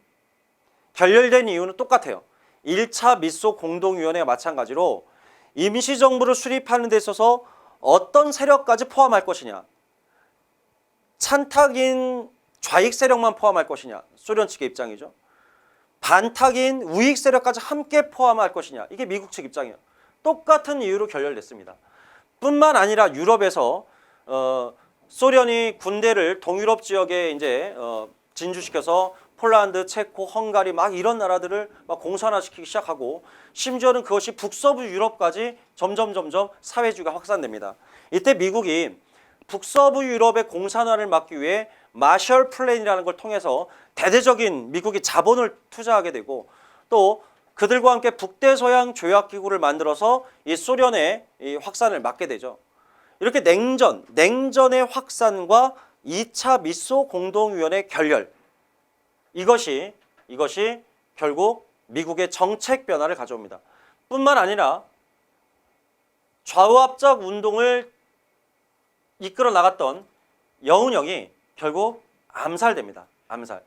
Speaker 1: 결렬된 이유는 똑같아요. 1차 미소 공동위원회와 마찬가지로 임시정부를 수립하는 데 있어서 어떤 세력까지 포함할 것이냐. 찬탁인 좌익 세력만 포함할 것이냐. 소련 측의 입장이죠. 반탁인 우익 세력까지 함께 포함할 것이냐. 이게 미국 측 입장이에요. 똑같은 이유로 결렬됐습니다. 뿐만 아니라 유럽에서 소련이 군대를 동유럽 지역에 이제 진주시켜서 폴란드, 체코, 헝가리 막 이런 나라들을 막 공산화시키기 시작하고 심지어는 그것이 북서부 유럽까지 점점 사회주의가 확산됩니다. 이때 미국이 북서부 유럽의 공산화를 막기 위해 마셜 플랜이라는 걸 통해서 대대적인 미국이 자본을 투자하게 되고 또 그들과 함께 북대서양 조약기구를 만들어서 이 소련의 이 확산을 막게 되죠. 이렇게 냉전의 확산과 2차 미소 공동위원회 결렬 이것이 결국 미국의 정책 변화를 가져옵니다. 뿐만 아니라 좌우합작 운동을 이끌어 나갔던 여운형이 결국 암살됩니다. 암살.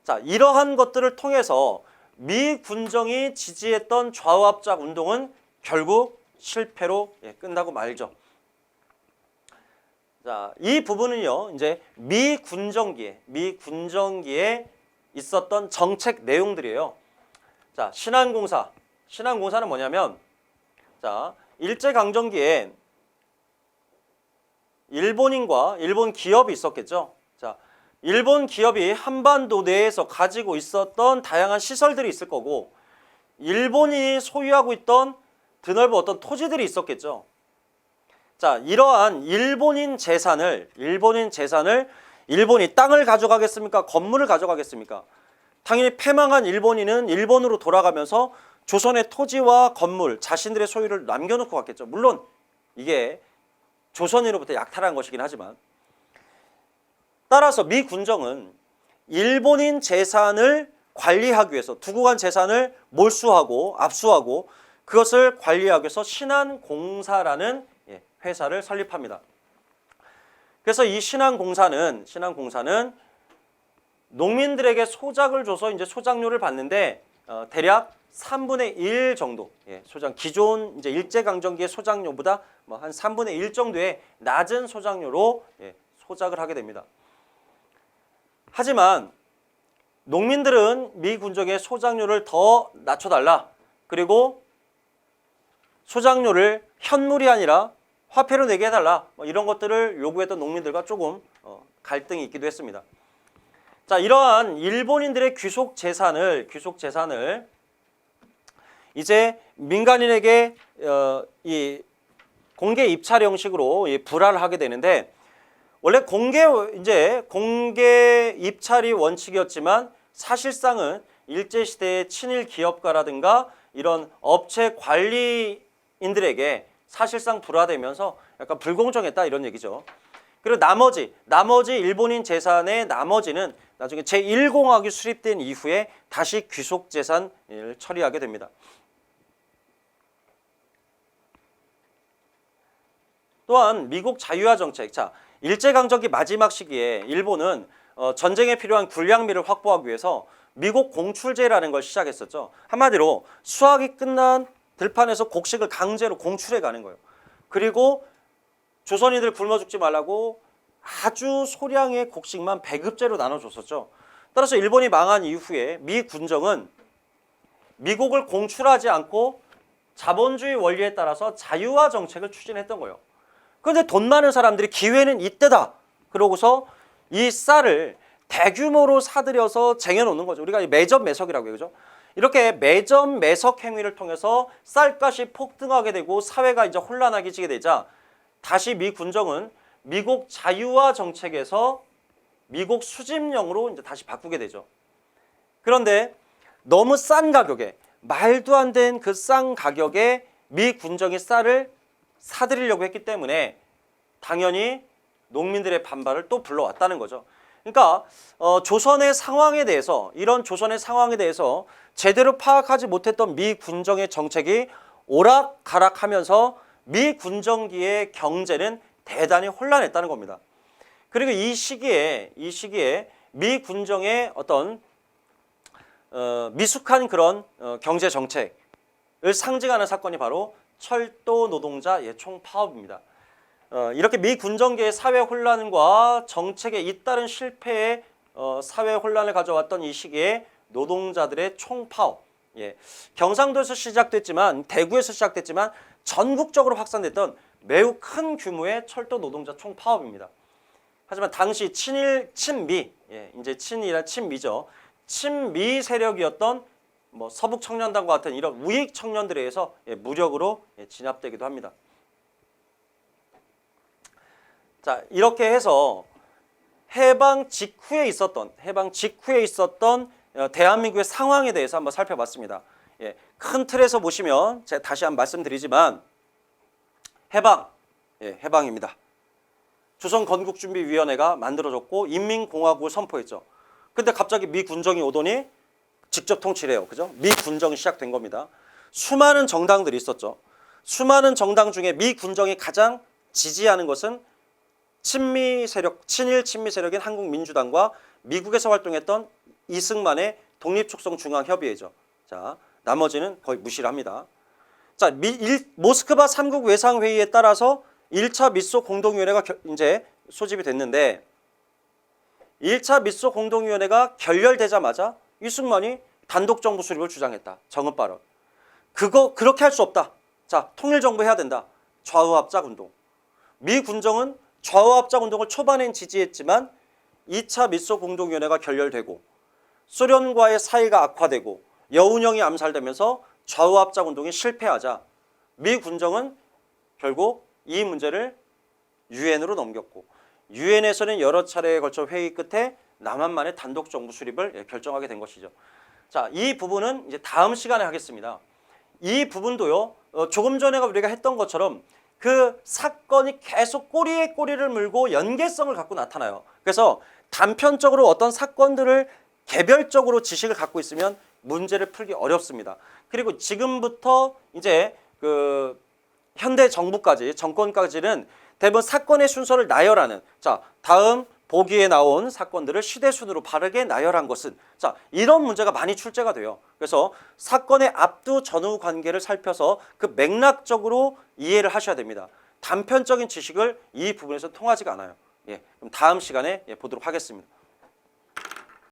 Speaker 1: 자, 이러한 것들을 통해서 미 군정이 지지했던 좌우합작 운동은 결국 실패로 끝나고 말죠. 자, 이 부분은요, 이제 미 군정기에 있었던 정책 내용들이에요. 자, 신한공사는 뭐냐면, 자, 일제강점기에 일본인과 일본 기업이 있었겠죠. 자, 일본 기업이 한반도 내에서 가지고 있었던 다양한 시설들이 있을 거고, 일본이 소유하고 있던 드넓은 어떤 토지들이 있었겠죠. 자, 이러한 일본인 재산을 일본이 땅을 가져가겠습니까? 건물을 가져가겠습니까? 당연히 패망한 일본인은 일본으로 돌아가면서 조선의 토지와 건물, 자신들의 소유를 남겨놓고 갔겠죠. 물론 이게 조선인으로부터 약탈한 것이긴 하지만 따라서 미 군정은 일본인 재산을 관리하기 위해서 두고 간 재산을 몰수하고 압수하고 그것을 관리하기 위해서 신한공사라는 회사를 설립합니다. 그래서 이 신한공사는 농민들에게 소작을 줘서 이제 소작료를 받는데 대략 3분의 1 정도, 기존 이제 일제강점기의 소작료보다 뭐 한 3분의 1 정도의 낮은 소작료로 소작을 하게 됩니다. 하지만 농민들은 미 군정의 소작료를 더 낮춰달라. 그리고 소작료를 현물이 아니라 화폐로 내게 해달라. 뭐 이런 것들을 요구했던 농민들과 조금 갈등이 있기도 했습니다. 자, 이러한 일본인들의 귀속 재산을 이제 민간인에게 이 공개 입찰 형식으로 불화를 하게 되는데 원래 공개 입찰이 원칙이었지만 사실상은 일제시대의 친일 기업가라든가 이런 업체 관리인들에게 사실상 불화되면서 약간 불공정했다 이런 얘기죠. 그리고 나머지 일본인 재산의 나머지는 나중에 제1공학이 수립된 이후에 다시 귀속 재산을 처리하게 됩니다. 또한 미국 자유화 정책. 자, 일제강점기 마지막 시기에 일본은 전쟁에 필요한 군량미를 확보하기 위해서 미국 공출제라는 걸 시작했었죠. 한마디로 수확이 끝난 들판에서 곡식을 강제로 공출해 가는 거예요. 그리고 조선인들 굶어 죽지 말라고 아주 소량의 곡식만 배급제로 나눠줬었죠. 따라서 일본이 망한 이후에 미 군정은 미국을 공출하지 않고 자본주의 원리에 따라서 자유화 정책을 추진했던 거예요. 그런데 돈 많은 사람들이 기회는 이때다. 그러고서 이 쌀을 대규모로 사들여서 쟁여놓는 거죠. 우리가 매점 매석이라고 해요. 그죠? 이렇게 매점 매석 행위를 통해서 쌀값이 폭등하게 되고 사회가 이제 혼란하게 지게 되자 다시 미 군정은 미국 자유화 정책에서 미국 수집령으로 이제 다시 바꾸게 되죠. 그런데 너무 싼 가격에, 말도 안 된 그 싼 가격에 미 군정이 쌀을 사들이려고 했기 때문에 당연히 농민들의 반발을 또 불러왔다는 거죠. 그러니까 조선의 상황에 대해서, 이런 조선의 상황에 대해서 제대로 파악하지 못했던 미 군정의 정책이 오락가락하면서 미 군정기의 경제는 대단히 혼란했다는 겁니다. 그리고 이 시기에 미 군정의 어떤 미숙한 그런 경제 정책을 상징하는 사건이 바로 철도 노동자 총파업입니다. 이렇게 미 군정계의 사회 혼란과 정책에 잇따른 실패에 사회 혼란을 가져왔던 이 시기에 노동자들의 총파업, 경상도에서 시작됐지만, 대구에서 시작됐지만 전국적으로 확산됐던 매우 큰 규모의 철도 노동자 총파업입니다. 하지만 당시 친미, 이제 친이란 친미죠. 친미 세력이었던 뭐 서북 청년단과 같은 이런 우익 청년들에 의해서 무력으로 진압되기도 합니다. 자, 이렇게 해서 해방 직후에 있었던 대한민국의 상황에 대해서 한번 살펴봤습니다. 큰 틀에서 보시면 제가 다시 한번 말씀드리지만 해방입니다. 조선건국준비위원회가 만들어졌고 인민공화국을 선포했죠. 근데 갑자기 미 군정이 오더니 직접 통치를 해요. 그죠? 미 군정이 시작된 겁니다. 수많은 정당들이 있었죠. 수많은 정당 중에 미 군정이 가장 지지하는 것은 친일 친미 세력인 한국민주당과 미국에서 활동했던 이승만의 독립축성중앙협의회죠. 자, 나머지는 거의 무시를 합니다. 자, 모스크바 3국 외상회의에 따라서 1차 미소 공동위원회가 이제 소집이 됐는데 1차 미소 공동위원회가 결렬되자마자 이승만이 단독정부 수립을 주장했다. 정읍 발언. 그렇게 할 수 없다. 자, 통일정부 해야 된다. 좌우합작운동. 미 군정은 좌우합작운동을 초반엔 지지했지만 2차 미소 공동위원회가 결렬되고 소련과의 사이가 악화되고 여운형이 암살되면서 좌우합작운동이 실패하자 미 군정은 결국 이 문제를 유엔으로 넘겼고 유엔에서는 여러 차례에 걸쳐 회의 끝에 남한만의 단독 정부 수립을 결정하게 된 것이죠. 자, 이 부분은 이제 다음 시간에 하겠습니다. 이 부분도요, 조금 전에 우리가 했던 것처럼 그 사건이 계속 꼬리에 꼬리를 물고 연계성을 갖고 나타나요. 그래서 단편적으로 어떤 사건들을 개별적으로 지식을 갖고 있으면 문제를 풀기 어렵습니다. 그리고 지금부터 이제 그 현대 정부까지, 정권까지는 대부분 사건의 순서를 나열하는, 자, 다음 보기에 나온 사건들을 시대순으로 바르게 나열한 것은, 자, 이런 문제가 많이 출제가 돼요. 그래서 사건의 앞두 전후 관계를 살펴서 그 맥락적으로 이해를 하셔야 됩니다. 단편적인 지식을 이 부분에서 통하지가 않아요. 그럼 다음 시간에 보도록 하겠습니다.